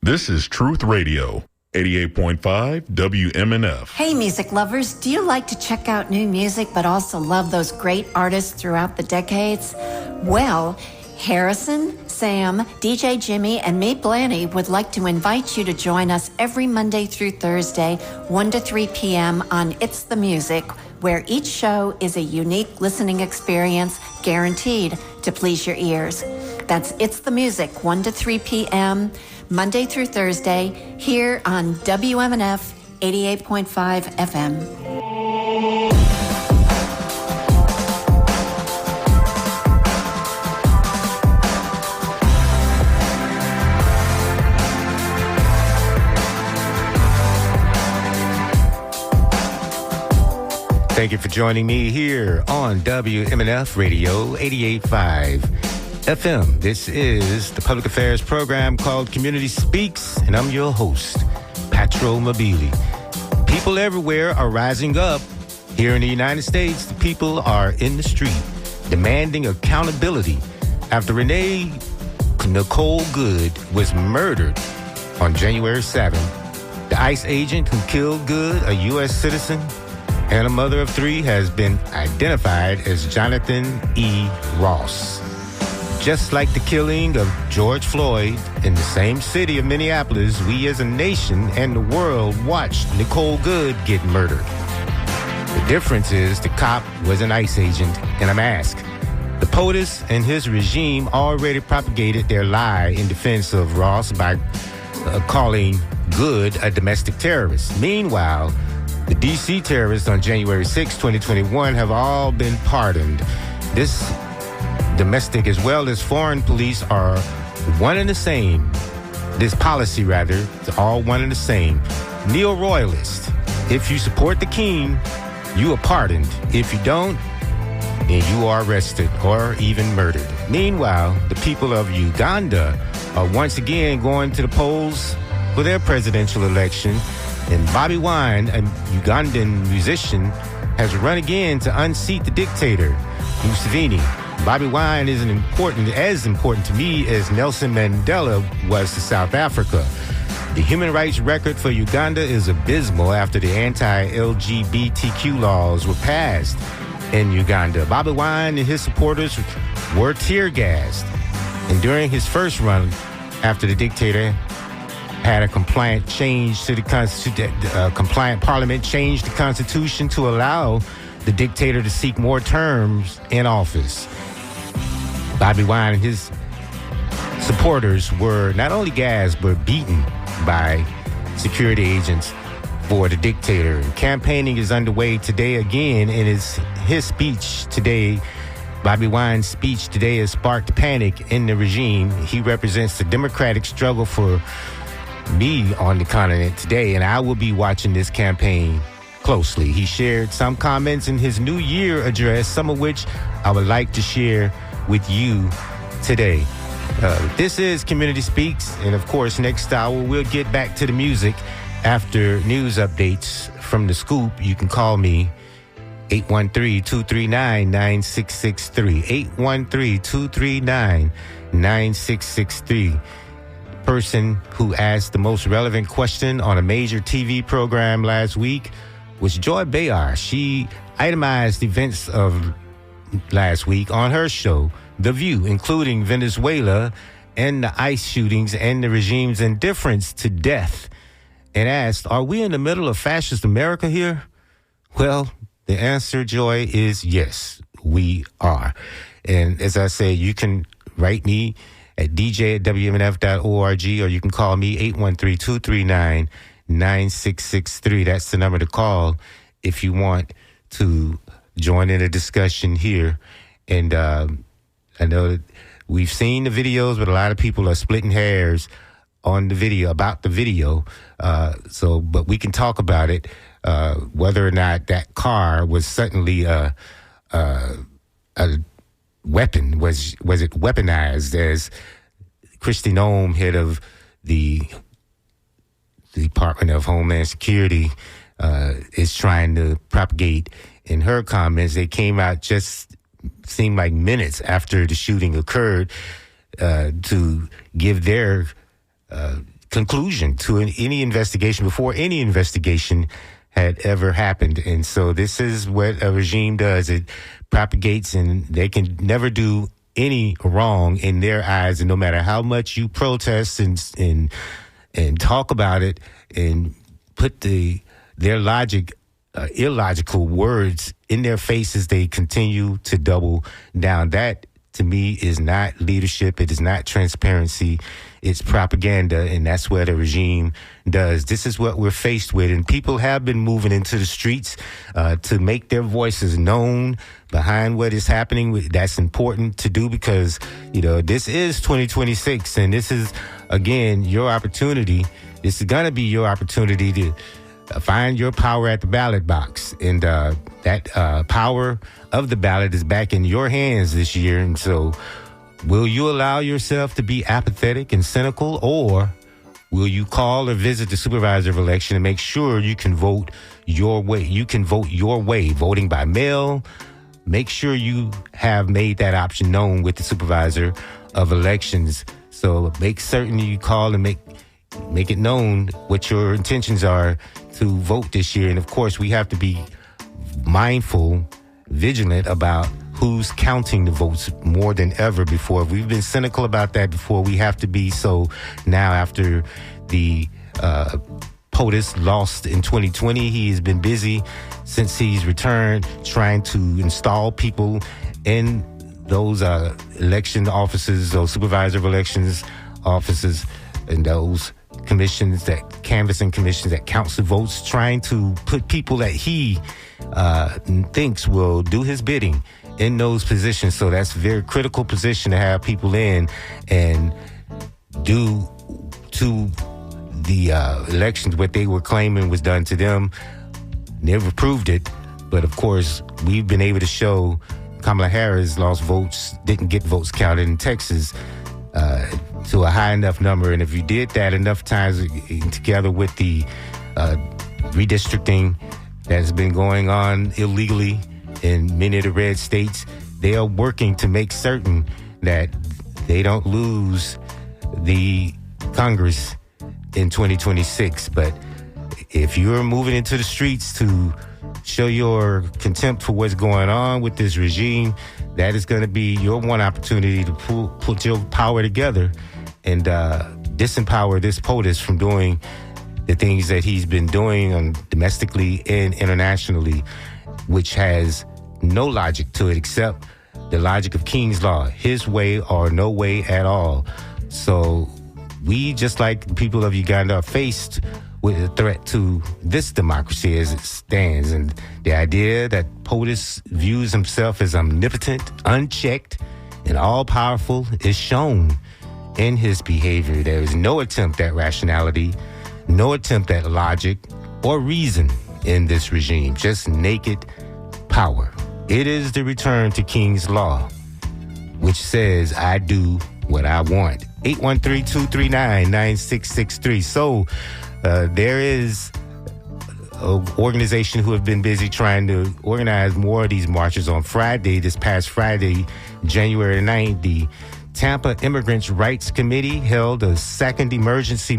This is Truth Radio, 88.5 WMNF. Hey, music lovers, do you like to check out new music but also love those great artists throughout the decades? Well, Harrison, Sam, DJ Jimmy, and me, Blanny, would like to invite you to join us every Monday through Thursday, 1 to 3 p.m. on It's the Music, where each show is a unique listening experience guaranteed to please your ears. That's It's the Music, 1 to 3 p.m., Monday through Thursday, here on WMNF 88.5 FM. Thank you for joining me here on WMNF Radio 88.5 FM. This is the public affairs program called Community Speaks, and I'm your host, Patro Mobili. People everywhere are rising up. Here in the United States, the people are in the street demanding accountability after Renee Nicole Good was murdered on January 7th. The ICE agent who killed Good, a U.S. citizen, and a mother of three, has been identified as Jonathan E. Ross. Just like the killing of George Floyd in the same city of Minneapolis, we as a nation and the world watched Nicole Good get murdered. The difference is the cop was an ICE agent in a mask. The POTUS and his regime already propagated their lie in defense of Ross by calling Good a domestic terrorist. Meanwhile, the D.C. terrorists on January 6, 2021 have all been pardoned. This domestic as well as foreign police are one and the same. This policy, rather, is all one and the same. Neo-royalist. If you support the king, you are pardoned. If you don't, then you are arrested or even murdered. Meanwhile, the people of Uganda are once again going to the polls for their presidential election. And Bobby Wine, a Ugandan musician, has run again to unseat the dictator, Museveni. Bobby Wine is as important to me as Nelson Mandela was to South Africa. The human rights record for Uganda is abysmal after the anti-LGBTQ laws were passed in Uganda. Bobby Wine and his supporters were tear gassed. And during his first run after the dictator had a compliant change to the compliant parliament changed the constitution to allow the dictator to seek more terms in office. Bobby Wine and his supporters were not only gassed but beaten by security agents for the dictator. Campaigning is underway today again, and his speech today, Bobby Wine's speech today, has sparked panic in the regime. He represents the democratic struggle for me on the continent today, and I will be watching this campaign closely. He shared some comments in his New Year address, some of which I would like to share with you today. This is Community Speaks, and of course, next hour we'll get back to the music after news updates from the scoop. You can call me 813-239-9663, 813-239-9663. Person who asked the most relevant question on a major TV program last week was Joy Behar. She itemized events of last week on her show, The View, including Venezuela and the ICE shootings and the regime's indifference to death, and asked, are we in the middle of fascist America here? Well, the answer, Joy, is yes, we are. And as I say, you can write me at dj@wmnf.org, or you can call me 813-239-9663. That's the number to call if you want to join in a discussion here. And I know that we've seen the videos, but a lot of people are splitting hairs on the video, about the video. But we can talk about it, whether or not that car was suddenly a weapon. Was it weaponized, as Kristi Noem, head of the Department of Homeland Security, is trying to propagate in her comments. They came out just seemed like minutes after the shooting occurred to give their conclusion to any investigation before any investigation had ever happened. And so this is what a regime does. It propagates, and they can never do any wrong in their eyes. And no matter how much you protest and talk about it and put their illogical words in their faces, they continue to double down. That, to me, is not leadership. It is not transparency. It's propaganda, and that's what a regime does. This is what we're faced with, and people have been moving into the streets to make their voices known behind what is happening. That's important to do because, this is 2026, and this is, again, your opportunity. This is going to be your opportunity to find your power at the ballot box, and that power of the ballot is back in your hands this year. And so will you allow yourself to be apathetic and cynical, or will you call or visit the supervisor of election and make sure you can vote your way? You can vote your way, voting by mail. Make sure you have made that option known with the supervisor of elections. So make certain you call and make it known what your intentions are to vote this year. And of course, we have to be mindful, vigilant about who's counting the votes more than ever before. We've been cynical about that before. We have to be so now after the POTUS lost in 2020. He has been busy since he's returned trying to install people in those election offices, those supervisor of elections offices, and those commissions, that canvassing commissions that counts the votes, trying to put people that he thinks will do his bidding in those positions. So that's a very critical position to have people in and do to the elections what they were claiming was done to them. Never proved it, but of course we've been able to show Kamala Harris lost votes, didn't get votes counted in Texas to a high enough number. And if you did that enough times together with the redistricting that's been going on illegally in many of the red states, they are working to make certain that they don't lose the Congress in 2026. But if you're moving into the streets to show your contempt for what's going on with this regime, that is going to be your one opportunity to put your power together and disempower this POTUS from doing the things that he's been doing domestically and internationally, which has no logic to it except the logic of King's Law, his way or no way at all. So we, just like the people of Uganda, are faced with a threat to this democracy as it stands. And the idea that POTUS views himself as omnipotent, unchecked, and all-powerful is shown in his behavior. There is no attempt at rationality, no attempt at logic or reason in this regime, just naked power. It is the return to King's Law, which says, I do what I want. 813-239-9663. So there is an organization who have been busy trying to organize more of these marches. On Friday, this past Friday, January 9th, the Tampa Immigrants' Rights Committee held a second emergency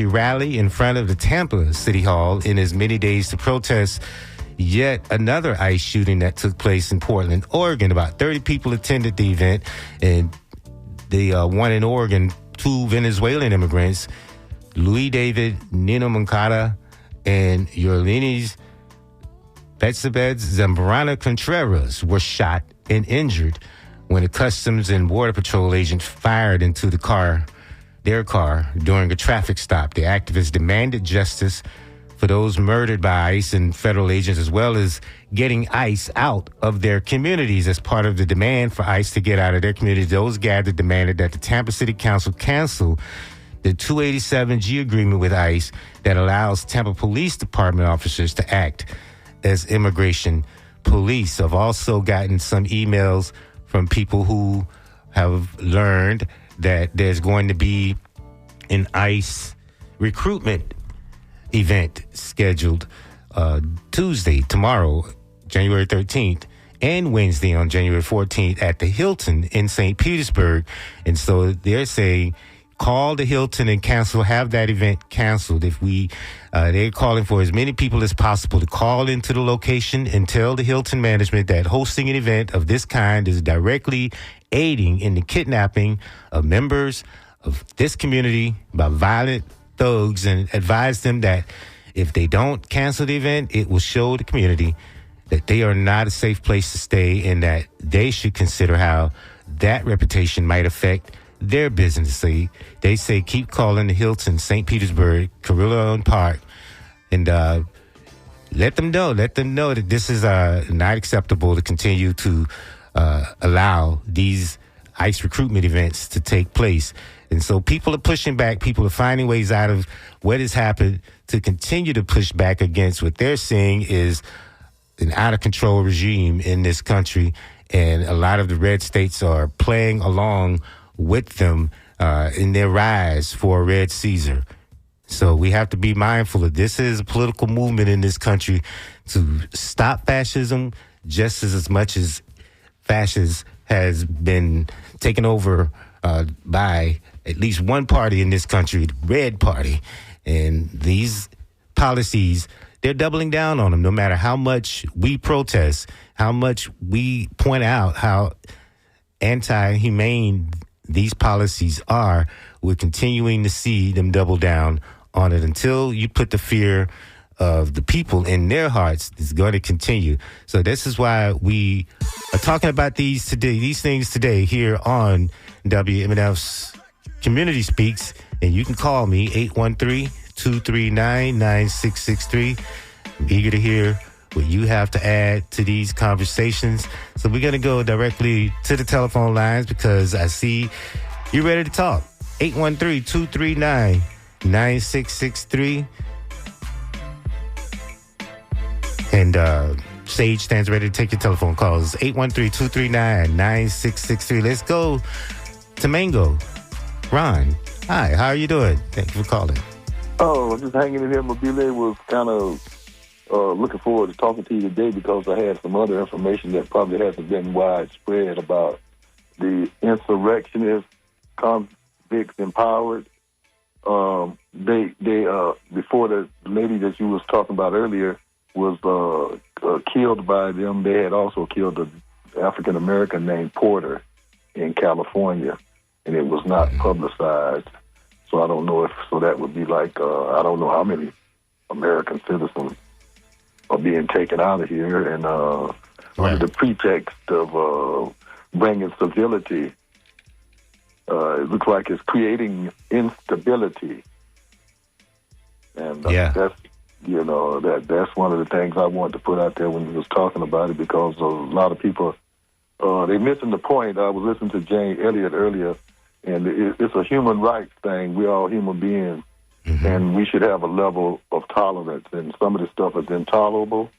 rally in front of the Tampa City Hall in as many days to protest yet another ICE shooting that took place in Portland, Oregon. About 30 people attended the event, and the one in Oregon, 2 Venezuelan immigrants, Luis David Nino Moncada and Yorlinis Betsabed Zambrana Contreras, were shot and injured when a Customs and Border Patrol agent fired into their car during a traffic stop. The activists demanded justice for those murdered by ICE and federal agents, as well as getting ICE out of their communities. As part of the demand for ICE to get out of their communities, those gathered demanded that the Tampa City Council cancel the 287G agreement with ICE that allows Tampa Police Department officers to act as immigration police. I've also gotten some emails from people who have learned that there's going to be an ICE recruitment event scheduled Tuesday, tomorrow, January 13th, and Wednesday on January 14th at the Hilton in St. Petersburg. And so they're saying, call the Hilton and have that event canceled. If they're calling for as many people as possible to call into the location and tell the Hilton management that hosting an event of this kind is directly aiding in the kidnapping of members of this community by violent thugs, and advise them that if they don't cancel the event, it will show the community that they are not a safe place to stay, and that they should consider how that reputation might affect their business. They say keep calling the Hilton, St. Petersburg, Carillon Park, and let them know that this is not acceptable to continue to allow these ICE recruitment events to take place. And so people are pushing back. People are finding ways out of what has happened to continue to push back against what they're seeing is an out-of-control regime in this country. And a lot of the red states are playing along with them in their rise for a red Caesar. So we have to be mindful of this is a political movement in this country to stop fascism just as much as fascism has been taken over by at least one party in this country, the Red Party. And these policies, they're doubling down on them no matter how much we protest, how much we point out how anti-humane these policies are. We're continuing to see them double down on it until you put the fear of the people in their hearts. Is going to continue. So this is why we are talking about these things today here on WMNF's Community Speaks. And you can call me 813-239-9663. I'm eager to hear what you have to add to these conversations. So we're going to go directly to the telephone lines because I see you're ready to talk. 813-239-9663. And Sage stands ready to take your telephone calls. 813-239-9663. Let's go to Mango. Ron, hi, how are you doing? Thank you for calling. Oh, just hanging in here. Mobile was kind of looking forward to talking to you today because I had some other information that probably hasn't been widespread about the insurrectionist convicts empowered. They before the lady that you was talking about earlier was killed by them. They had also killed an African American named Porter in California, and it was not publicized. So I don't know if that would be like I don't know how many American citizens are being taken out of here, and under the pretext of bringing civility, it looks like it's creating instability, and that's one of the things I wanted to put out there when he was talking about it, because a lot of people they're missing the point. I was listening to Jane Elliott earlier, and it's a human rights thing. We're all human beings. Mm-hmm. And we should have a level of tolerance. And some of this stuff is intolerable,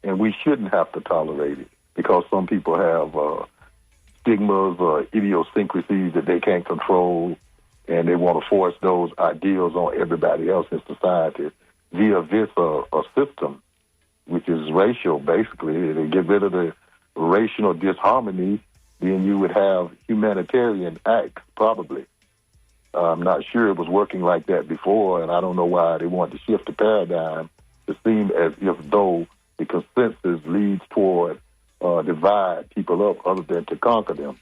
and we shouldn't have to tolerate it because some people have stigmas or idiosyncrasies that they can't control, and they want to force those ideals on everybody else in society via this a system, which is racial, basically. To get rid of the racial disharmony, then you would have humanitarian acts, probably. I'm not sure it was working like that before, and I don't know why they want to shift the paradigm to seem as if though the consensus leads toward divide people up other than to conquer them.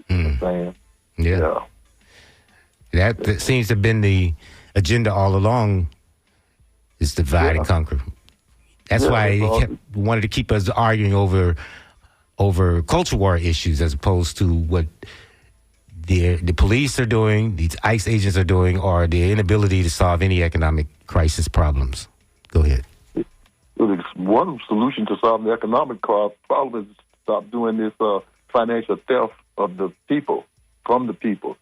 You know what I'm saying? Yeah. That seems to have been the agenda all along, is divide and conquer. That's why they wanted to keep us arguing over culture war issues as opposed to what the police are doing, these ICE agents are doing, or the inability to solve any economic crisis problems. Go ahead. One solution to solve the economic problem is to stop doing this financial theft of the people, from the people.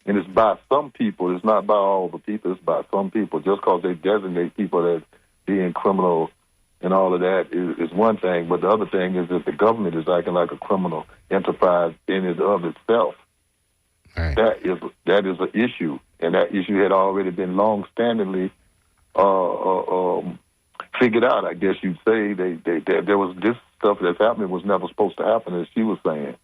And it's by some people. It's not by all the people. It's by some people. Just because they designate people as being criminal and all of that is one thing. But the other thing is that the government is acting like a criminal enterprise in and of itself. Right. That is an issue, and that issue had already been long-standingly figured out. I guess you'd say there was this stuff that's happening was never supposed to happen, as she was saying.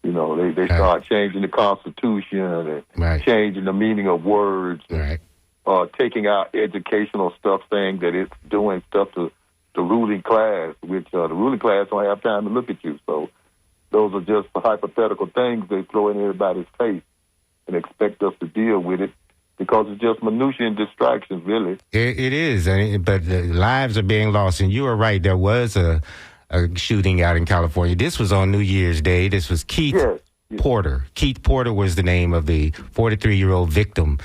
You know, they start changing the Constitution and changing the meaning of words. Right. Taking out educational stuff, saying that it's doing stuff to the ruling class, which the ruling class don't have time to look at you. So those are just the hypothetical things they throw in everybody's face and expect us to deal with it because it's just minutiae and distractions, really. It is, but the lives are being lost. And you are right, there was a shooting out in California. This was on New Year's Day. This was Keith Porter. Keith Porter was the name of the 43-year-old victim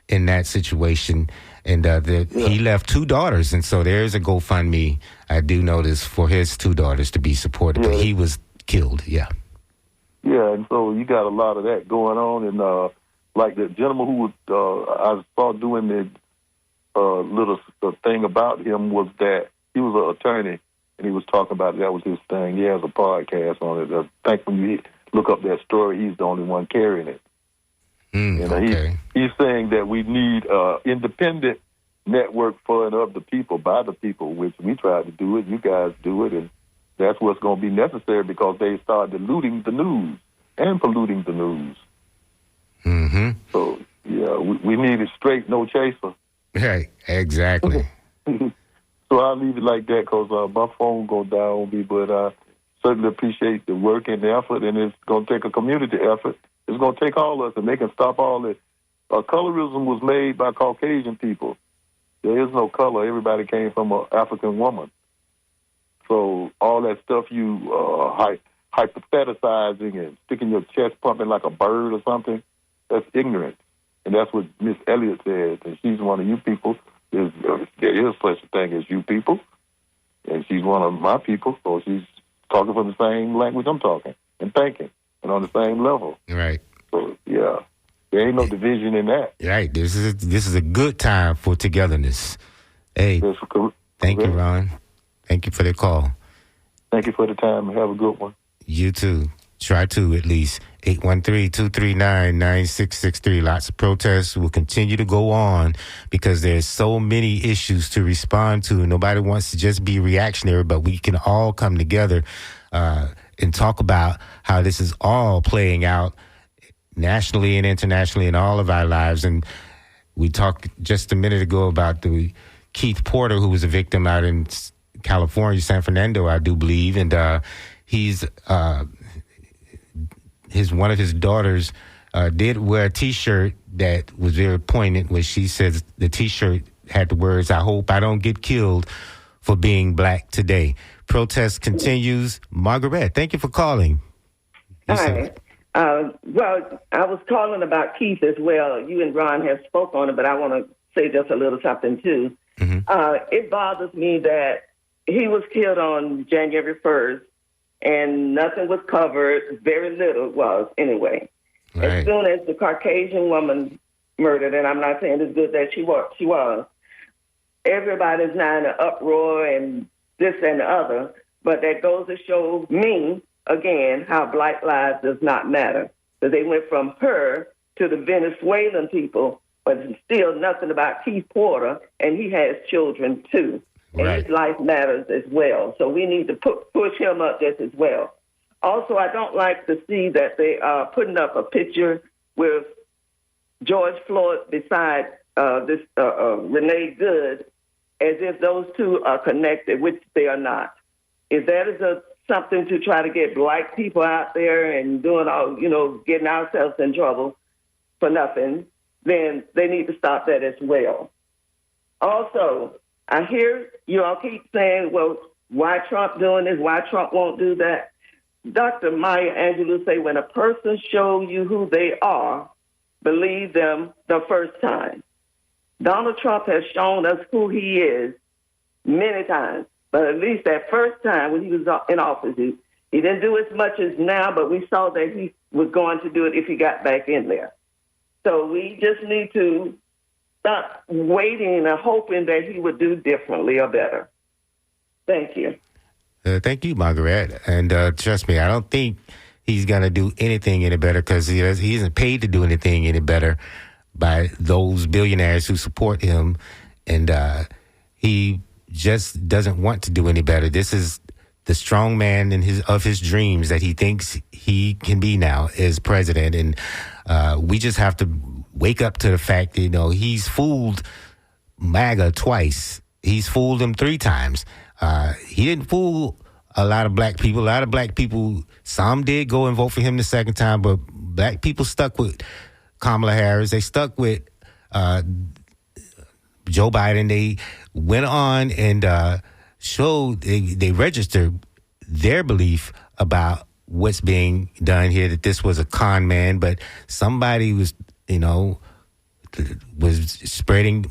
in that situation. And he left 2 daughters. And so there's a GoFundMe, I do notice, for his 2 daughters to be supported. But he was killed, Yeah, and so you got a lot of that going on. And like the gentleman who I saw doing the little thing about him was that he was an attorney, and he was talking about that was his thing. He has a podcast on it. I think when you look up that story, he's the only one carrying it. He's saying that we need independent network for and of the people, by the people, which we tried to do it. You guys do it, and that's what's going to be necessary because they start diluting the news and polluting the news. Mm-hmm. So, we need it straight, no chaser. Right, exactly. So I'll leave it like that because my phone go down on me, but I certainly appreciate the work and the effort, and it's going to take a community effort. It's going to take all of us, and they can stop all this. Colorism was made by Caucasian people. There is no color. Everybody came from an African woman. So all that stuff you hypothesizing and sticking your chest pumping like a bird or something, that's ignorant. And that's what Miss Elliott said. And she's one of you people. There is such a thing as you people. And she's one of my people. So she's talking from the same language I'm talking and thinking and on the same level. Right. So, there ain't no division in that. Right. This is a good time for togetherness. Hey, thank you, Ron. Thank you for the call. Thank you for the time. Have a good one. You too. Try to, at least. 813-239-9663. Lots of protests will continue to go on because there's so many issues to respond to. Nobody wants to just be reactionary, but we can all come together and talk about how this is all playing out nationally and internationally in all of our lives. And we talked just a minute ago about the Keith Porter, who was a victim out in California, San Fernando, I do believe. And he's one of his daughters did wear a T-shirt that was very poignant, where she says the T-shirt had the words, "I hope I don't get killed for being black today." Protest continues. Margaret, thank you for calling. Hi. Well, I was calling about Keith as well. You and Ron have spoke on it, but I want to say just a little something too. Mm-hmm. It bothers me that he was killed on January 1st, and nothing was covered. Very little was, anyway. Right. As soon as the Caucasian woman murdered, and I'm not saying it's good that she was, everybody's now in an uproar and this and the other, but that goes to show me, again, how Black lives does not matter. So they went from her to the Venezuelan people, but still nothing about Keith Porter, and he has children too. And his life matters as well. So we need to push him up just as well. Also, I don't like to see that they are putting up a picture with George Floyd beside this Renee Good, as if those two are connected, which they are not. If that is something to try to get Black people out there and doing all, getting ourselves in trouble for nothing, then they need to stop that as well. Also, I hear you all keep saying, well, why Trump doing this? Why Trump won't do that? Dr. Maya Angelou say, when a person shows you who they are, believe them the first time. Donald Trump has shown us who he is many times, but at least that first time when he was in office, he didn't do as much as now, but we saw that he was going to do it if he got back in there. So we just need to stop waiting and hoping that he would do differently or better. Thank you. Thank you, Margaret. And trust me, I don't think he's going to do anything any better because he isn't paid to do anything any better by those billionaires who support him. And he just doesn't want to do any better. This is the strong man of his dreams that he thinks he can be now as president. And we just have to wake up to the fact that, he's fooled MAGA twice. He's fooled them 3 times. He didn't fool a lot of black people. A lot of black people, some did go and vote for him the second time, but black people stuck with Kamala Harris. They stuck with Joe Biden. They went on and showed, they registered their belief about what's being done here, that this was a con man, but somebody was spreading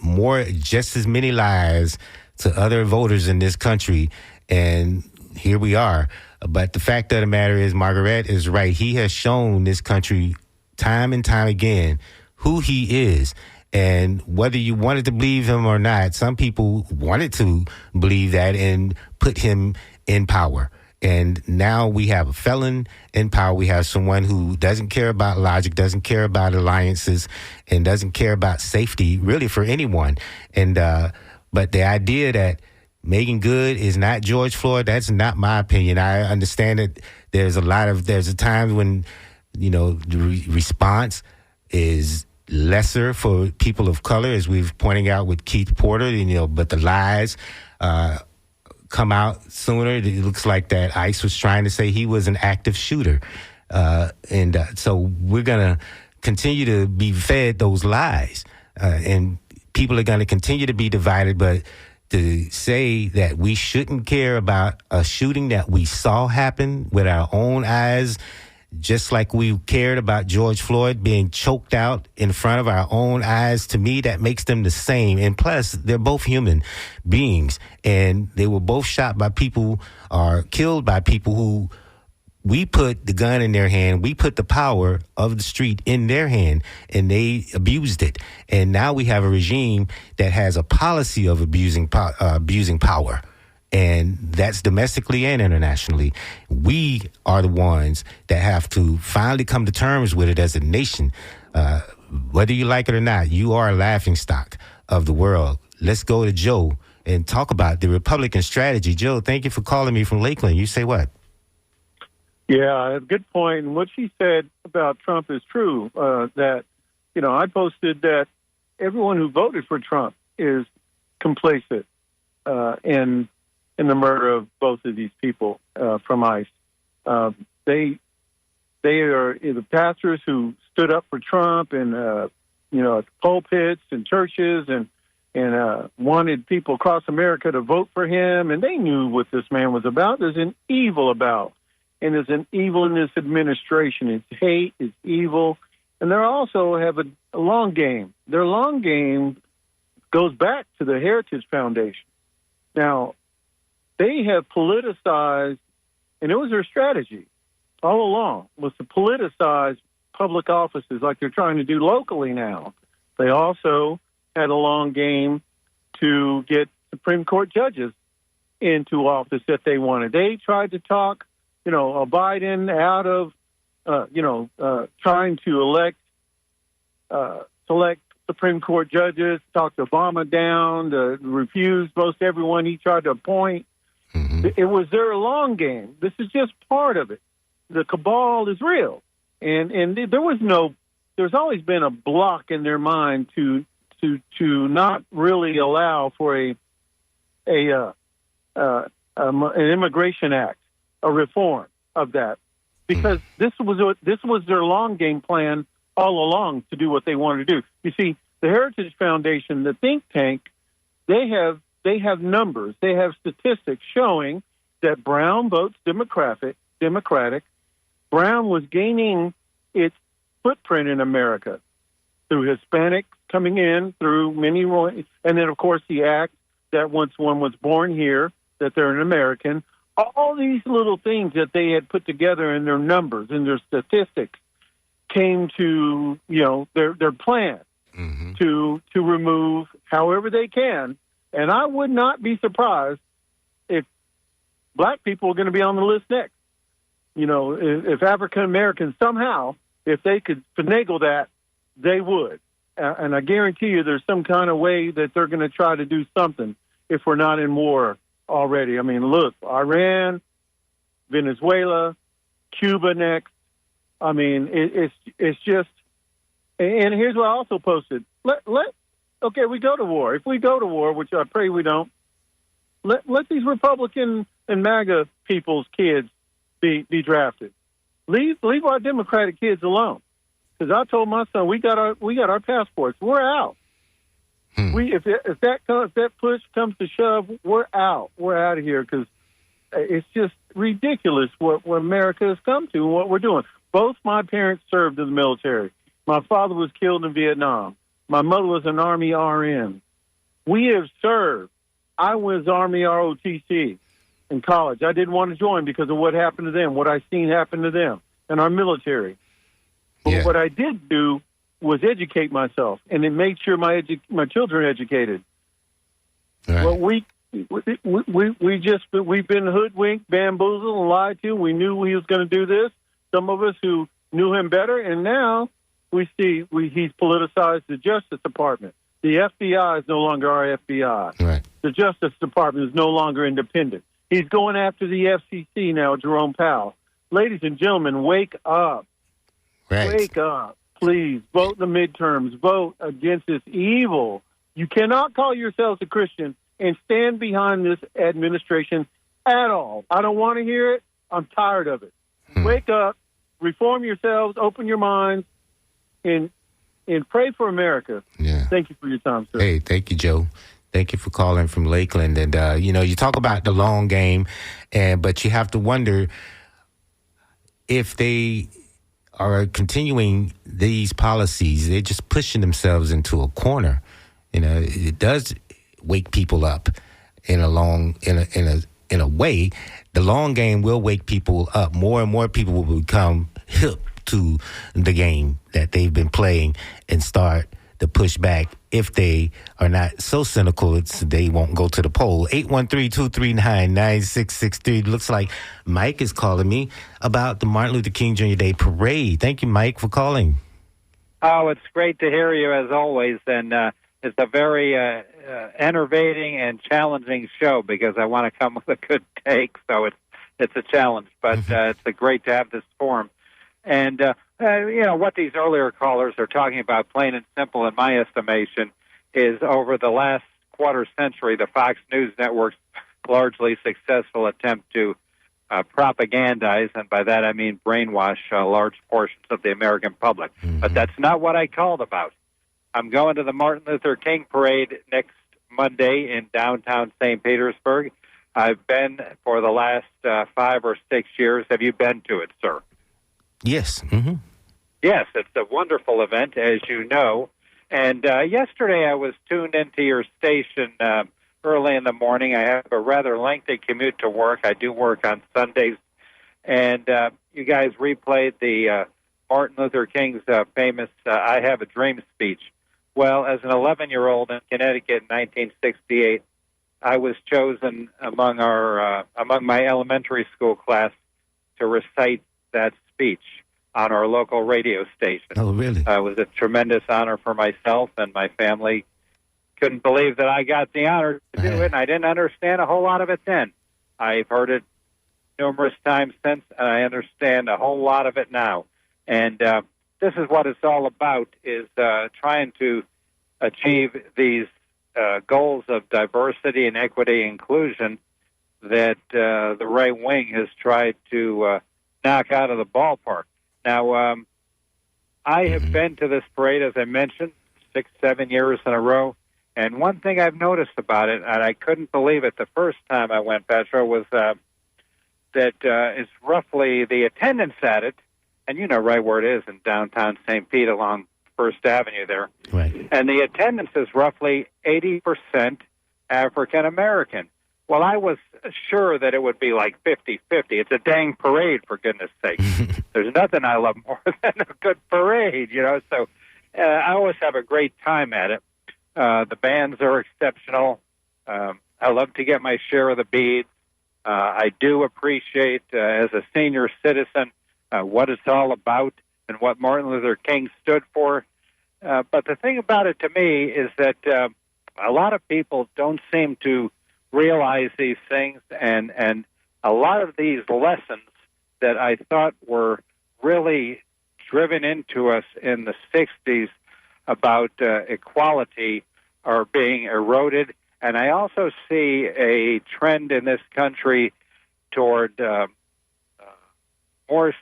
just as many lies to other voters in this country, and here we are. But the fact of the matter is, Margaret is right. He has shown this country time and time again who he is. And whether you wanted to believe him or not, some people wanted to believe that and put him in power. And now we have a felon in power. We have someone who doesn't care about logic, doesn't care about alliances, and doesn't care about safety, really, for anyone. And but the idea that Megan Good is not George Floyd, that's not my opinion. I understand that there's a time when, the response is lesser for people of color, as we've pointing out with Keith Porter, but the lies come out sooner. It looks like that ICE was trying to say he was an active shooter. So we're going to continue to be fed those lies. And people are going to continue to be divided, but to say that we shouldn't care about a shooting that we saw happen with our own eyes, just like we cared about George Floyd being choked out in front of our own eyes, to me, that makes them the same. And plus, they're both human beings, and they were both shot by people or killed by people who we put the gun in their hand. We put the power of the street in their hand, and they abused it. And now we have a regime that has a policy of abusing power. And that's domestically and internationally. We are the ones that have to finally come to terms with it as a nation. Whether you like it or not, you are a laughingstock of the world. Let's go to Joe and talk about the Republican strategy. Joe, thank you for calling me from Lakeland. You say what? Yeah, good point. And what she said about Trump is true. That, I posted that everyone who voted for Trump is complicit in the murder of both of these people from ICE. They are the pastors who stood up for Trump and at pulpits and churches and wanted people across America to vote for him. And they knew what this man was about. There's an evil about. And there's an evil in this administration. It's hate, it's evil. And they also have a long game. Their long game goes back to the Heritage Foundation. Now, they have politicized, and it was their strategy all along, was to politicize public offices like they're trying to do locally now. They also had a long game to get Supreme Court judges into office that they wanted. They tried to talk Biden out of, trying to select Supreme Court judges, talked Obama down, refused most everyone he tried to appoint. Mm-hmm. It was their long game. This is just part of it. The cabal is real. And there's always been a block in their mind to not really allow for an immigration act, a reform of that, because this was their long game plan all along to do what they wanted to do. You see, the Heritage Foundation, the think tank, they have numbers, they have statistics showing that Brown votes Democratic. Brown was gaining its footprint in America through Hispanics coming in, through many, and then of course the act that once one was born here, that they're an American. All these little things that they had put together in their numbers and their statistics came to, their plan mm-hmm. to remove however they can. And I would not be surprised if black people are going to be on the list next. If African Americans somehow, if they could finagle that, they would. And I guarantee you there's some kind of way that they're going to try to do something if we're not in war already. I mean, look, Iran, Venezuela, Cuba next. I mean, it's just. And here's what I also posted. Okay, we go to war. If we go to war, which I pray we don't, let these Republican and MAGA people's kids be drafted. Leave our Democratic kids alone. Because I told my son, we got our passports. We're out. If that push comes to shove, we're out. We're out of here because it's just ridiculous what America has come to and what we're doing. Both my parents served in the military. My father was killed in Vietnam. My mother was an Army RN. We have served. I was Army ROTC in college. I didn't want to join because of what happened to them, what I seen happen to them in our military. But what I did do was educate myself and then make sure my children are educated. Right. Well, we've been hoodwinked, bamboozled, and lied to. We knew he was going to do this. Some of us who knew him better, and now we see he's politicized the Justice Department. The FBI is no longer our FBI. Right. The Justice Department is no longer independent. He's going after the FCC now, Jerome Powell. Ladies and gentlemen, wake up. Right. Wake up. Please, vote in the midterms. Vote against this evil. You cannot call yourselves a Christian and stand behind this administration at all. I don't want to hear it. I'm tired of it. Wake up. Reform yourselves. Open your minds. And pray for America. Yeah. Thank you for your time, sir. Hey, thank you, Joe. Thank you for calling from Lakeland. And, you talk about the long game, but you have to wonder if they are continuing these policies, they're just pushing themselves into a corner. It does wake people up in a way. The long game will wake people up. More and more people will become hip to the game that they've been playing and start to push back if they are not so cynical they won't go to the poll. 813-239-9663. Looks like Mike is calling me about the Martin Luther King Jr. Day Parade. Thank you, Mike, for calling. Oh, it's great to hear you as always, and it's a very enervating and challenging show because I want to come with a good take, so it's a challenge, but it's great to have this forum. And, what these earlier callers are talking about, plain and simple, in my estimation, is over the last quarter century, the Fox News Network's largely successful attempt to propagandize, and by that I mean brainwash large portions of the American public. But that's not what I called about. I'm going to the Martin Luther King Parade next Monday in downtown St. Petersburg. I've been for the last 5 or 6 years. Have you been to it, sir? Yes. Mm-hmm. Yes, it's a wonderful event, as you know. And yesterday I was tuned into your station early in the morning. I have a rather lengthy commute to work. I do work on Sundays. And you guys replayed the Martin Luther King's famous I Have a Dream speech. Well, as an 11-year-old in Connecticut in 1968, I was chosen among my elementary school class to recite that speech on our local radio station. Oh, really? It was a tremendous honor for myself and my family. Couldn't believe that I got the honor to do it, and I didn't understand a whole lot of it then. I've heard it numerous times since, and I understand a whole lot of it now. And this is what it's all about, is trying to achieve these goals of diversity and equity and inclusion that the right wing has tried to knock out of the ballpark. Now, I have been to this parade, as I mentioned, 6-7 years in a row. And one thing I've noticed about it, and I couldn't believe it the first time I went, Petro, was that it's roughly the attendance at it, and you know right where it is in downtown St. Pete along First Avenue there. Right. And the attendance is roughly 80% African American. Well, I was sure that it would be like 50-50. It's a dang parade, for goodness sake. There's nothing I love more than a good parade, So I always have a great time at it. The bands are exceptional. I love to get my share of the beads. I do appreciate, as a senior citizen, what it's all about and what Martin Luther King stood for. But the thing about it to me is that a lot of people don't seem to realize these things and a lot of these lessons that I thought were really driven into us in the 60s about equality are being eroded. And I also see a trend in this country toward more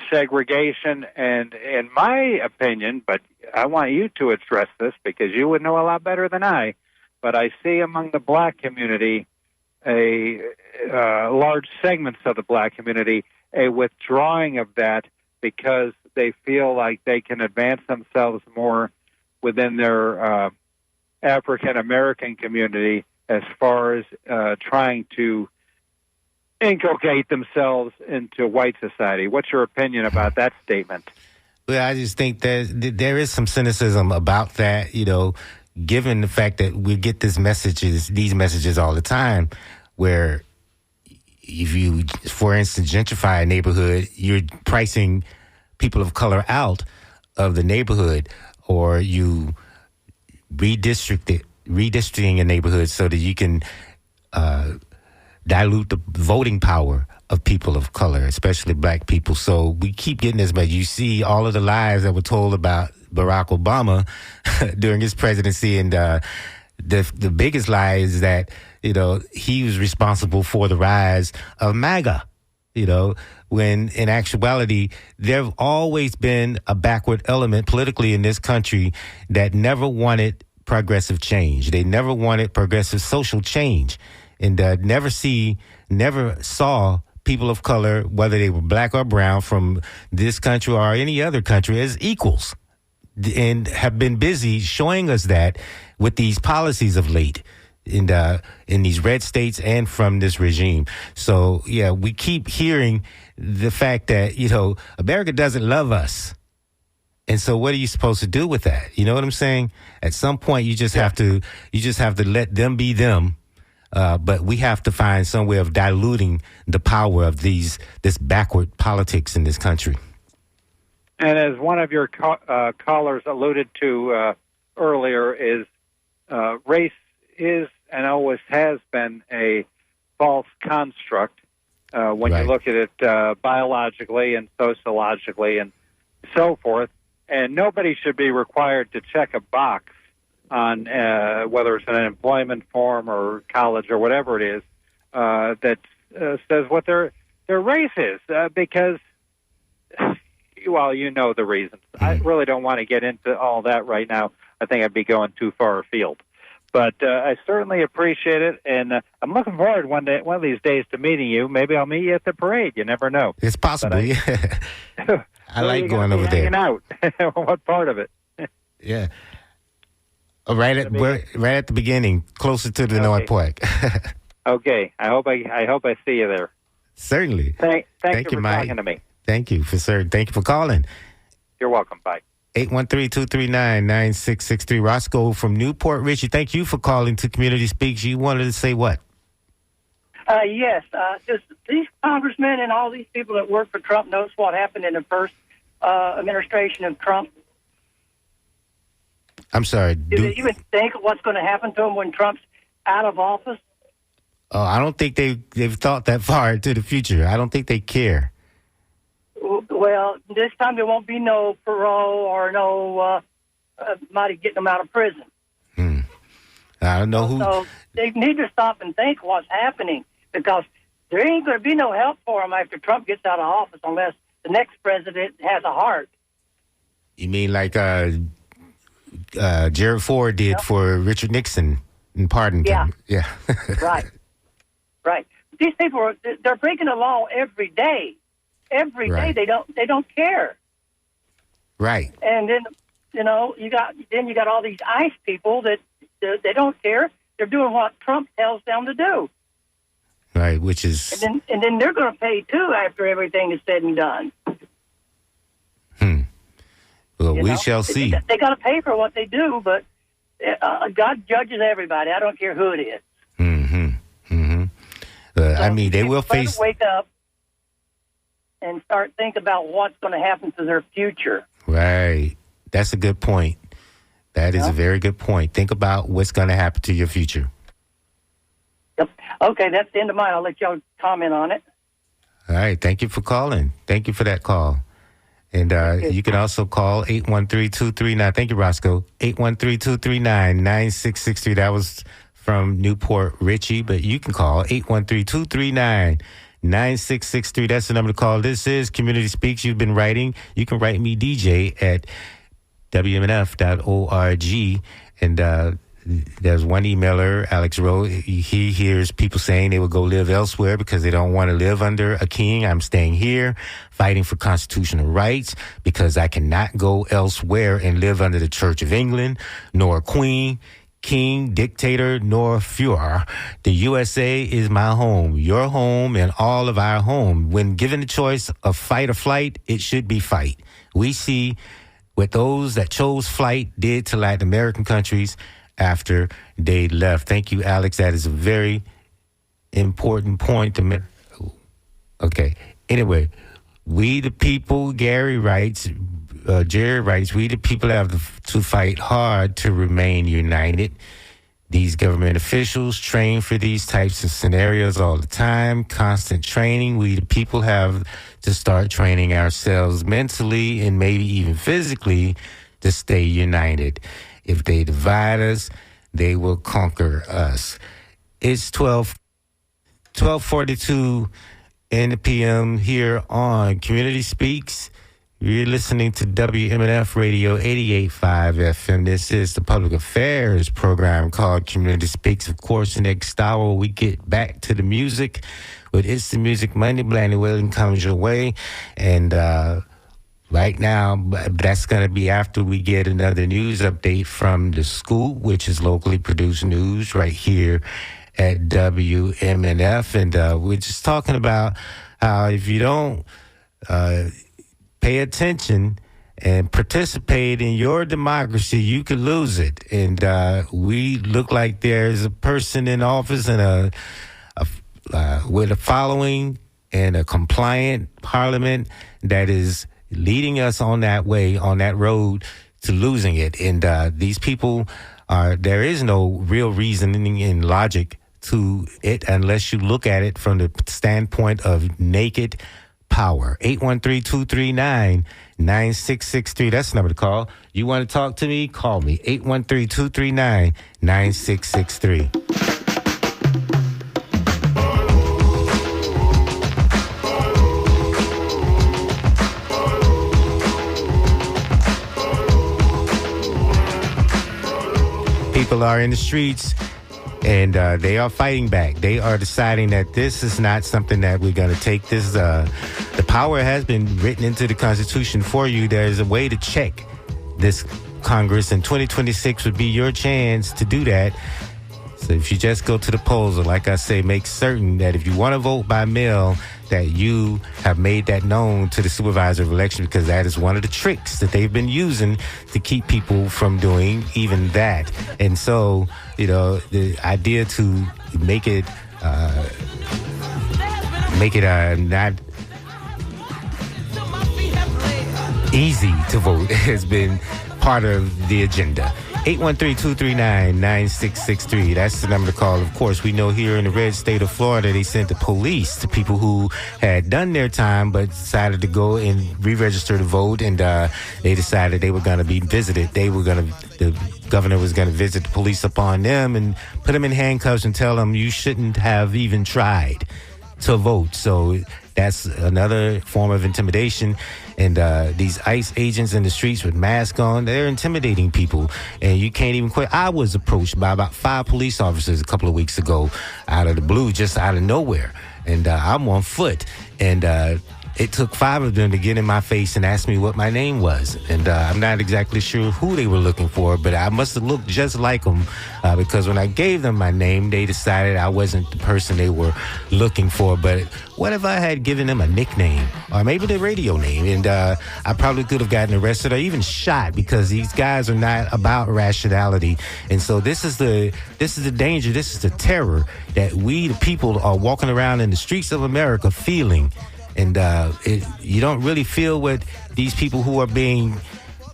segregation. And in my opinion, but I want you to address this because you would know a lot better than I, but I see among the black community, large segments of the black community, a withdrawing of that because they feel like they can advance themselves more within their African American community as far as trying to inculcate themselves into white society. What's your opinion about that statement? Well, I just think that there is some cynicism about that, given the fact that we get these messages all the time, where if you, for instance, gentrify a neighborhood, you're pricing people of color out of the neighborhood, or you redistricting a neighborhood so that you can dilute the voting power of people of color, especially black people. So we keep getting this, but you see all of the lies that were told about Barack Obama during his presidency, and the biggest lie is that he was responsible for the rise of MAGA. When in actuality there've always been a backward element politically in this country that never wanted progressive change. They never wanted progressive social change, and never saw people of color, whether they were black or brown, from this country or any other country, as equals, and have been busy showing us that with these policies of late in these red states and from this regime. So, yeah, we keep hearing the fact that, America doesn't love us. And so what are you supposed to do with that? You know what I'm saying? At some point, you just have to let them be them. But we have to find some way of diluting the power of this backward politics in this country. And as one of your callers alluded to earlier, is race is and always has been a false construct when you look at it biologically and sociologically and so forth. And nobody should be required to check a box on whether it's an employment form or college or whatever it is that says what their race is, because, well, the reasons. I really don't want to get into all that right now. I think I'd be going too far afield. But I certainly appreciate it, and I'm looking forward one of these days to meeting you. Maybe I'll meet you at the parade. You never know. It's possible, yeah. I like going over there. Hanging out. What part of it? Yeah. Right at the beginning, closer to the North Park. Okay. I hope I see you there. Certainly. Thank you for Mike. talking to me. Thank you for calling. You're welcome. Bye. 813-239-9663. Roscoe from Newport. Richie, thank you for calling to Community Speaks. You wanted to say what? Yes. Just these congressmen and all these people that work for Trump knows what happened in the first administration of Trump. I'm sorry. Do they even think of what's going to happen to them when Trump's out of office? Oh, I don't think they've thought that far into the future. I don't think they care. Well, this time there won't be no parole or no somebody getting them out of prison. I don't know who. So they need to stop and think what's happening, because there ain't going to be no help for them after Trump gets out of office unless the next president has a heart. You mean like Gerald Ford did for Richard Nixon and pardoned him? Yeah. Right. These people they're breaking the law every day. Every day they don't care. Right. And then you got all these ICE people that they don't care. They're doing what Trump tells them to do. Right, which is and then they're going to pay too after everything is said and done. Well, we shall see. They got to pay for what they do, but God judges everybody. I don't care who it is. I mean, they will face. Wake up and start think about what's going to happen to their future. Right. That's a good point. That is a very good point. Think about what's going to happen to your future. Yep. Okay, that's the end of mine. I'll let y'all comment on it. All right. Thank you for calling. Thank you for that call. And you can also call 813-239. Thank you, Roscoe. 813-239-9663. That was from Newport Richie, but you can call 813-239-9663. That's the number to call. This is Community Speaks. You've been writing. You can write me, DJ, at WMNF.org. And there's one emailer, Alex Rowe. He hears people saying they will go live elsewhere because they don't want to live under a king. I'm staying here, fighting for constitutional rights because I cannot go elsewhere and live under the Church of England, nor a queen, king, dictator, nor Führer. The USA is my home, your home, and all of our home. When given the choice of fight or flight, it should be fight. We see what those that chose flight did to Latin American countries after they left. Thank you, Alex. That is a very important point to make. Okay. Anyway, we the people, Gary writes, Jerry writes, we the people have to fight hard to remain united. These government officials train for these types of scenarios all the time, constant training. We the people have to start training ourselves mentally and maybe even physically to stay united. If they divide us, they will conquer us. It's 12:42 in the PM here on Community Speaks. You're listening to WMNF Radio 88.5 FM. This is the public affairs program called Community Speaks. Of course, the next hour we get back to the music with It's the Music Monday. Blaney Williams comes your way. And right now, that's going to be after we get another news update from the school, which is locally produced news right here at WMNF. And we're just talking about how if you don't pay attention and participate in your democracy, you could lose it. And we look like there's a person in office and with a following and a compliant parliament that is leading us on that way, on that road to losing it. And these people there is no real reasoning and logic to it unless you look at it from the standpoint of naked power. 813-239-9663. That's the number to call. You want to talk to me? Call me. 813-239-9663. People are in the streets, and they are fighting back. They are deciding that this is not something that we're going to take. This the power has been written into the Constitution for you. There's a way to check this Congress, and 2026 would be your chance to do that. So if you just go to the polls, or like I say, make certain that if you want to vote by mail, that you have made that known to the supervisor of election, because that is one of the tricks that they've been using to keep people from doing even that. And so, you know, the idea to make it not easy to vote has been part of the agenda. 813-239-9663. That's the number to call. Of course, we know here in the red state of Florida, they sent the police to people who had done their time but decided to go and re-register to vote, and they decided they were going to be visited. The governor was going to visit the police upon them and put them in handcuffs and tell them you shouldn't have even tried to vote. So that's another form of intimidation. And these ICE agents in the streets with masks on, they're intimidating people. And you can't even quit. I was approached by about 5 police officers a couple of weeks ago out of the blue, just out of nowhere. And I'm on foot. And it took 5 of them to get in my face and ask me what my name was. And I'm not exactly sure who they were looking for, but I must have looked just like them because when I gave them my name, they decided I wasn't the person they were looking for. But what if I had given them a nickname or maybe the radio name? And I probably could have gotten arrested or even shot, because these guys are not about rationality. And so this is the danger. This is the terror that we, the people, are walking around in the streets of America feeling. And you don't really feel what these people who are being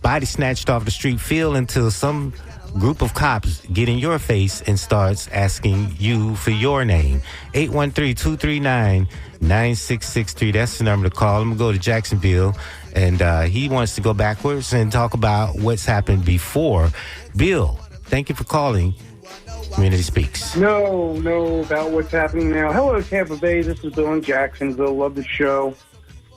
body snatched off the street feel until some group of cops get in your face and starts asking you for your name. 813-239-9663. That's the number to call. I'm going to go to Jacksonville, and he wants to go backwards and talk about what's happened before. Bill, thank you for calling Community Speaks. No, about what's happening now. Hello, Tampa Bay. This is Bill in Jacksonville. Love the show.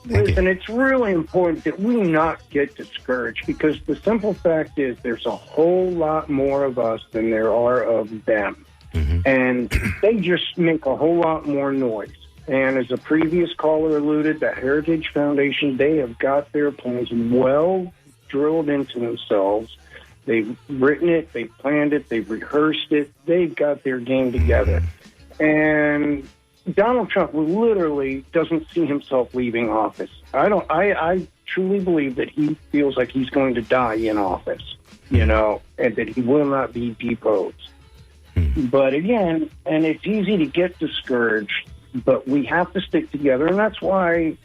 Listen, it's really important that we not get discouraged, because the simple fact is there's a whole lot more of us than there are of them. And they just make a whole lot more noise. And as a previous caller alluded, the Heritage Foundation, they have got their plans well drilled into themselves. They've written it, they've planned it, they've rehearsed it, they've got their game together. And Donald Trump literally doesn't see himself leaving office. I truly believe that he feels like he's going to die in office, and that he will not be deposed. But again, and it's easy to get discouraged, but we have to stick together, and that's why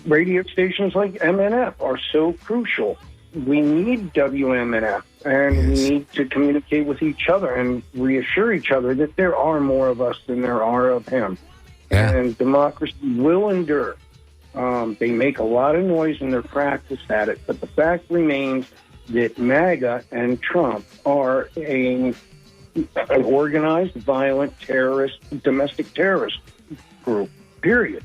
radio stations like MNF are so crucial. We need WMNF, and we need to communicate with each other and reassure each other that there are more of us than there are of him. And democracy will endure. They make a lot of noise and they're practiced at it, but the fact remains that MAGA and Trump are an organized, violent, domestic terrorist group, period.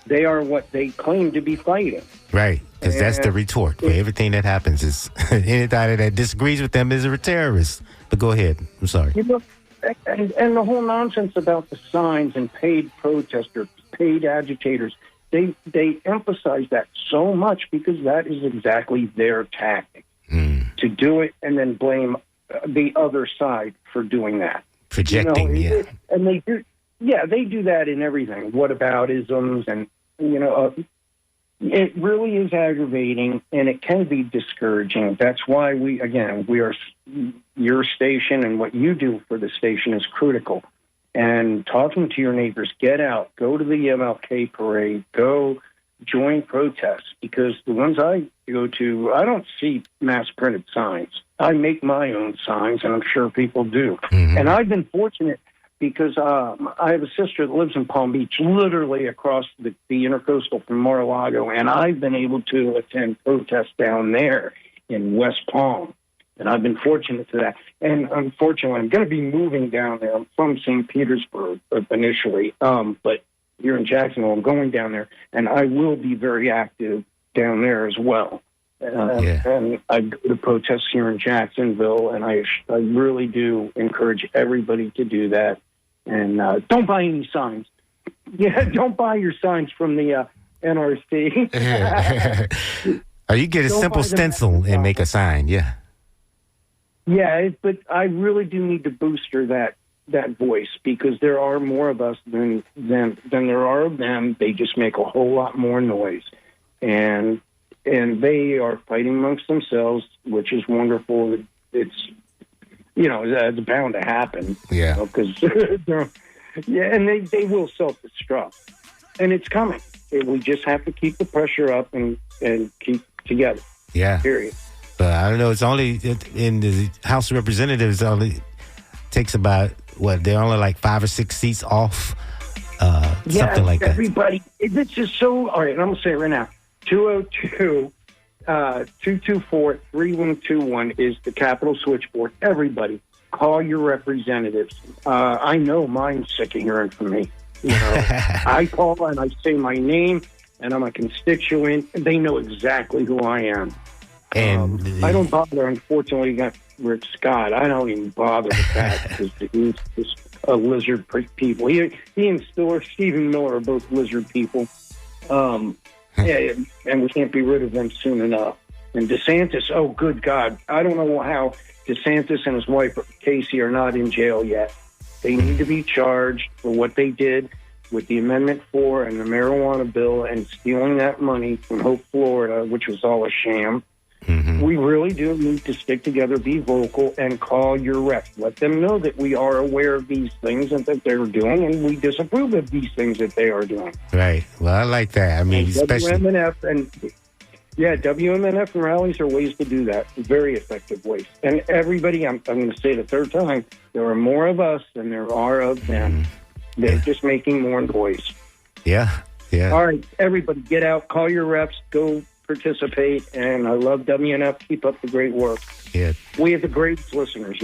They are what they claim to be fighting. Right, because that's the retort for everything that happens. Is anybody that disagrees with them is a terrorist. But go ahead. I'm sorry. And the whole nonsense about the signs and paid protesters, paid agitators, they emphasize that so much because that is exactly their tactic, to do it and then blame the other side for doing that. Projecting, And they do. Yeah, they do that in everything. Whataboutisms, and it really is aggravating, and it can be discouraging. That's why we are your station, and what you do for the station is critical. And talking to your neighbors, get out, go to the MLK parade, go join protests, because the ones I go to, I don't see mass printed signs. I make my own signs, and I'm sure people do. And I've been fortunate, because I have a sister that lives in Palm Beach, literally across the intercoastal from Mar-a-Lago, and I've been able to attend protests down there in West Palm, and I've been fortunate to that. And unfortunately, I'm going to be moving down there. I'm from St. Petersburg initially, but here in Jacksonville, I'm going down there, and I will be very active down there as well. And I go to protests here in Jacksonville, and I really do encourage everybody to do that. And don't buy any signs. Don't buy your signs from the NRC. Or you get a simple stencil and make a sign, but I really do need to booster that voice, because there are more of us than there are of them. They just make a whole lot more noise. And they are fighting amongst themselves, which is wonderful. It's it's bound to happen. Because and they will self-destruct, and it's coming. We just have to keep the pressure up and keep together. Period. But I don't know. It's only in the House of Representatives. Only takes about they're only like 5 or 6 seats off. Something like that. Everybody, it's just so. All right, I'm gonna say it right now. 202-224-3121 is the Capitol switchboard. Everybody, call your representatives. I know mine's sick of hearing from me. I call and I say my name, and I'm a constituent. And they know exactly who I am. And I don't bother. Unfortunately, you got Rick Scott. I don't even bother with that, because he's just a lizard people. He and Stephen Miller are both lizard people. And we can't be rid of them soon enough. And DeSantis, oh, good God. I don't know how DeSantis and his wife, Casey, are not in jail yet. They need to be charged for what they did with the Amendment 4 and the marijuana bill and stealing that money from Hope, Florida, which was all a sham. We really do need to stick together, be vocal, and call your reps. Let them know that we are aware of these things and that they're doing, and we disapprove of these things that they are doing. Right. Well, I like that. I mean, and especially WMNF, and Yeah, WMNF and rallies are ways to do that. Very effective ways. And everybody, I'm going to say it a third time, there are more of us than there are of them. They're just making more noise. Yeah. All right, everybody, get out, call your reps, go participate. And I love WNF. Keep up the great work. Yeah. We have the greatest listeners,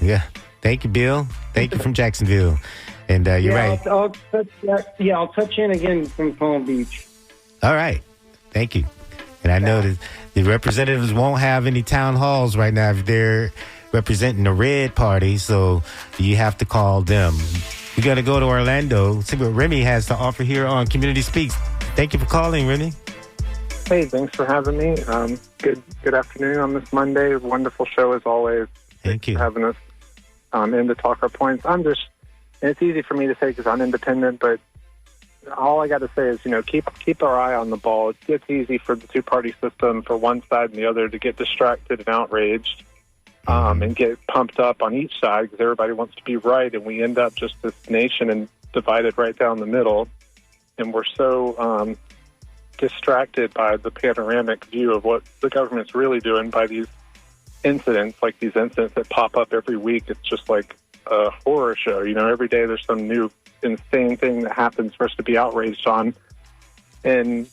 Yeah. Thank you, Bill. Thank you from Jacksonville. And you're right. I'll touch in again from Palm Beach. All right. Thank you. And I know that the representatives won't have any town halls right now if they're representing the red party, so you have to call them. We're going to go to Orlando, see what Remy has to offer here on Community Speaks. Thank you for calling, Remy. Hey, thanks for having me. Good afternoon on this Monday. Wonderful show as always. Thank you for having us in to talk our points. And it's easy for me to say because I'm independent, but all I got to say is, keep our eye on the ball. It's easy for the two-party system, for one side and the other, to get distracted and outraged and get pumped up on each side because everybody wants to be right, and we end up just this nation and divided right down the middle. And we're so distracted by the panoramic view of what the government's really doing by these incidents, like these incidents that pop up every week. It's just like a horror show. Every day there's some new insane thing that happens for us to be outraged on. And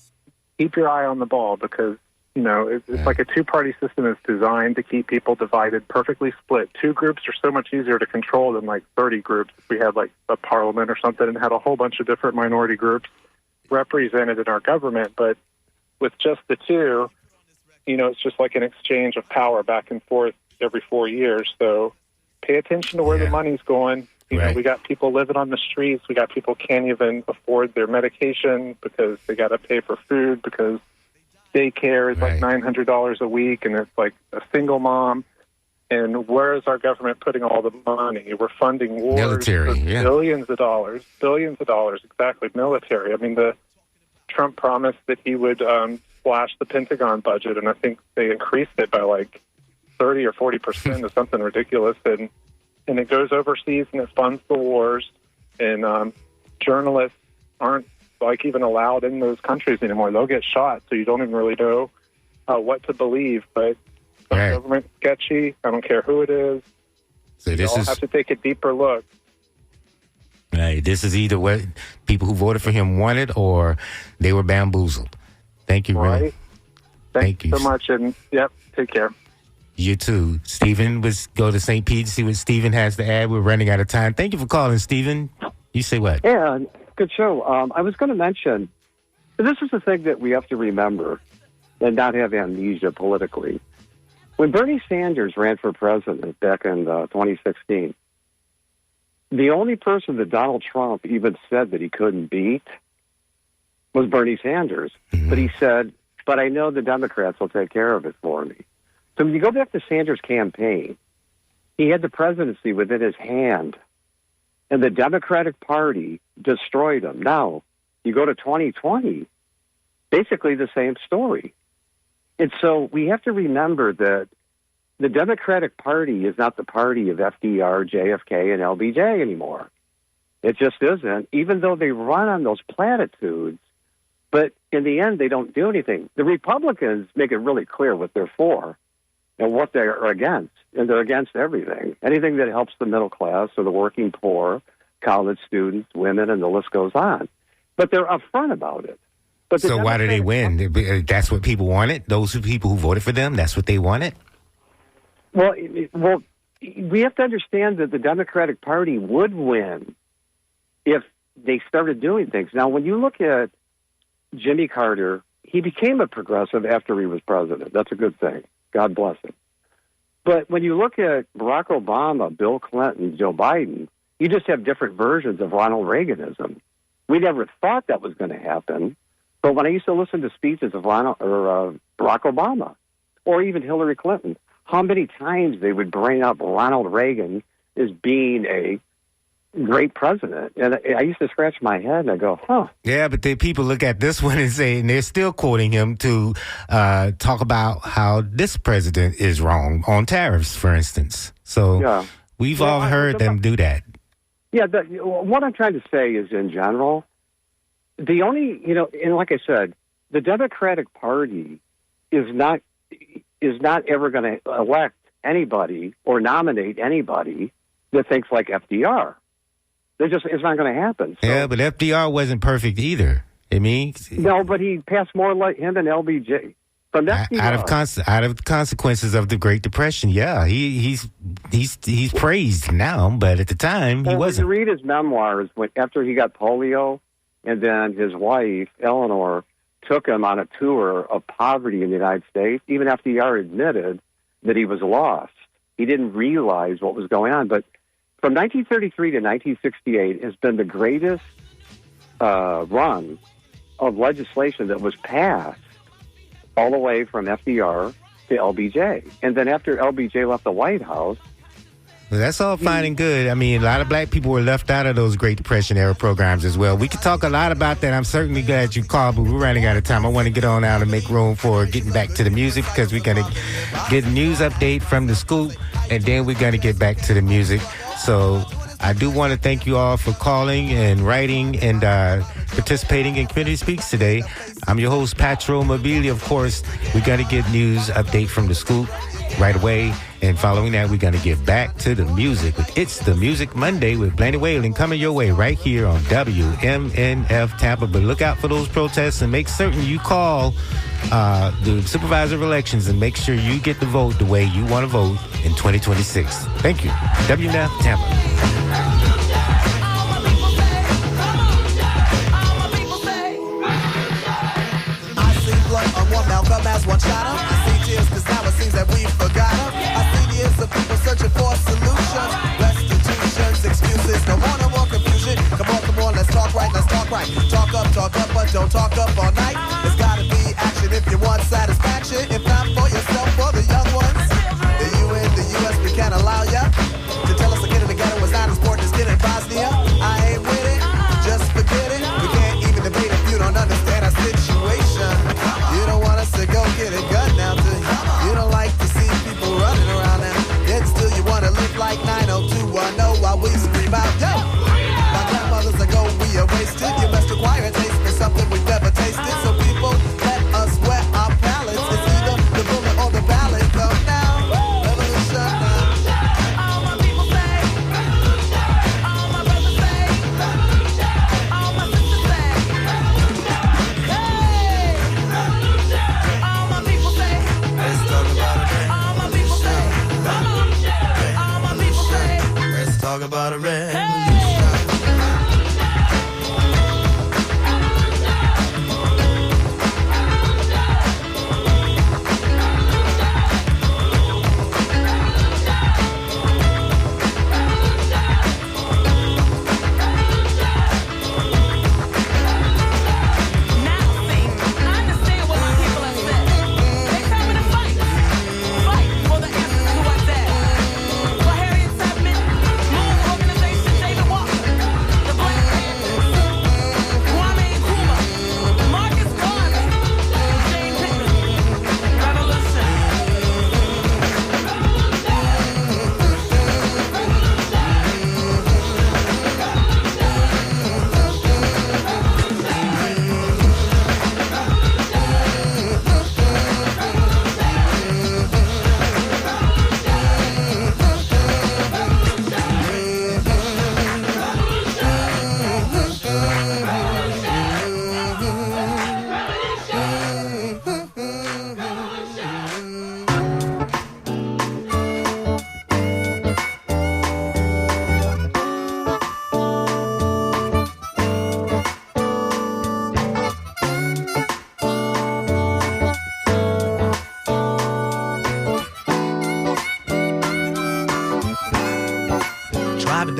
keep your eye on the ball because, it's like a two-party system is designed to keep people divided, perfectly split. Two groups are so much easier to control than like 30 groups. If we had like a parliament or something and had a whole bunch of different minority groups represented in our government, but with just the two, it's just like an exchange of power back and forth every 4 years. So pay attention to where the money's going. We got people living on the streets. We got people can't even afford their medication because they got to pay for food because daycare is like $900 a week, and it's like a single mom. And where is our government putting all the money? We're funding wars, military, billions of dollars, exactly, military. I mean, the Trump promised that he would slash the Pentagon budget, and I think they increased it by like 30 or 40% or something ridiculous. And it goes overseas and it funds the wars. And journalists aren't like even allowed in those countries anymore. They'll get shot, so you don't even really know what to believe. But the government's sketchy. I don't care who it is. So this you all have to take a deeper look. Right. This is either what people who voted for him wanted or they were bamboozled. Thank you, Ray. Thank you so much, and take care. You too. Stephen, let's go to St. Pete, see what Stephen has to add. We're running out of time. Thank you for calling, Stephen. You say what? Yeah, good show. I was going to mention, this is the thing that we have to remember and not have amnesia politically. When Bernie Sanders ran for president back in 2016, the only person that Donald Trump even said that he couldn't beat was Bernie Sanders. Mm-hmm. But he said, but I know the Democrats will take care of it for me. So when you go back to Sanders' campaign, he had the presidency within his hand, and the Democratic Party destroyed him. Now, you go to 2020, basically the same story. And so we have to remember that the Democratic Party is not the party of FDR, JFK, and LBJ anymore. It just isn't, even though they run on those platitudes. But in the end, they don't do anything. The Republicans make it really clear what they're for and what they're against. And they're against everything. Anything that helps the middle class or the working poor, college students, women, and the list goes on. But they're upfront about it. But so why do they win? That's what people wanted? Those people who voted for them, that's what they wanted? Well, we have to understand that the Democratic Party would win if they started doing things. Now, when you look at Jimmy Carter, he became a progressive after he was president. That's a good thing. God bless him. But when you look at Barack Obama, Bill Clinton, Joe Biden, you just have different versions of Ronald Reaganism. We never thought that was going to happen. But when I used to listen to speeches of Barack Obama or even Hillary Clinton, how many times they would bring up Ronald Reagan as being a great president. And I used to scratch my head and I go, Yeah, but then people look at this one and say, and they're still quoting him to talk about how this president is wrong on tariffs, for instance. So we've all heard them do that. Yeah, what I'm trying to say is in general, the only, and like I said, the Democratic Party is not ever going to elect anybody or nominate anybody that thinks like FDR. It's not going to happen. So, yeah, but FDR wasn't perfect either. I mean, no, but he passed more like him than LBJ. From FDR. Out of the consequences of the Great Depression, yeah, he's praised now, but at the time he wasn't. When you read his memoirs, after he got polio, and then his wife Eleanor took him on a tour of poverty in the United States. Even FDR admitted that he was lost. He didn't realize what was going on. But from 1933 to 1968 has been the greatest run of legislation that was passed all the way from FDR to LBJ. And then after LBJ left the White House... Well, that's all fine and good. I mean, a lot of black people were left out of those Great Depression-era programs as well. We could talk a lot about that. I'm certainly glad you called, but we're running out of time. I want to get on out and make room for getting back to the music because we're going to get a news update from the scoop, and then we're going to get back to the music. So I do want to thank you all for calling and writing and participating in Community Speaks today. I'm your host, Patro Mobili. Of course, we're going to get news update from the scoop right away. And following that, we're going to get back to the music with It's the Music Monday with Blaney Whalen coming your way right here on WMNF Tampa. But look out for those protests and make certain you call the supervisor of elections and make sure you get the vote the way you want to vote in 2026. Thank you. WMNF Tampa. Malcolm as one shot him. I see tears cause now it seems that we forgot him. I see years of people searching for solutions, restitutions, excuses, no more confusion. Come on, let's talk right. Talk up, but don't talk up all night. There's gotta be action if you want satisfaction. If not for yourself, for the young ones. The UN, the US, we can't allow ya to tell us a kid in the ghetto was not as important as kid in Bosnia. I ain't with it, just forget it. We can't even debate if you don't understand our situation. You don't want us to go get a gun now, do you? You don't like to see people running around now. Yet still you want to live like 90210 while we scream out, yo! My grandmothers ago, we are wasted. You must acquire a taste for something we've never tasted. So people, let us wet our palates. It's either the bullet or the ballot. Come now, revolution now. All my people say, all my brothers say, all my sisters say, hey! All my people say, let's talk about it. All my people say, come on. All my people say, let's talk about it.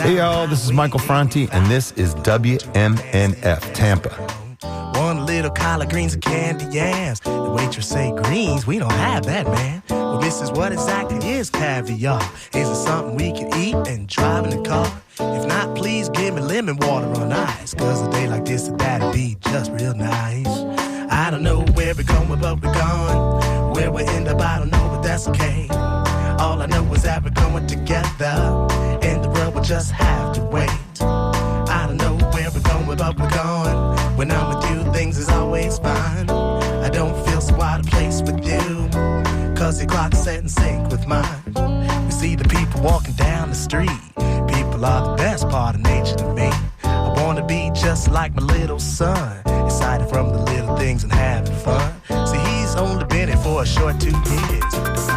Hey y'all, this is Michael Franti, and this is WMNF Tampa. One little collard greens and candy yams. The waitress say greens, we don't have that, man. Well, Mrs., what exactly is caviar? Is it something we can eat and drive in the car? If not, please give me lemon water on ice. Cause a day like this, that'd be just real nice. I don't know where we're going, but we're going. Where we end up, I don't know, but that's okay. All I know is that we're going together, and the world will just have to wait. I don't know where where we're going, but we're going. When I'm with you, things is always fine. I don't feel so out of place with you, cause your clock's set in sync with mine. We see the people walking down the street. People are the best part of nature to me. I wanna be just like my little son, excited from the little things and having fun. See, he's only been here for a short 2 years.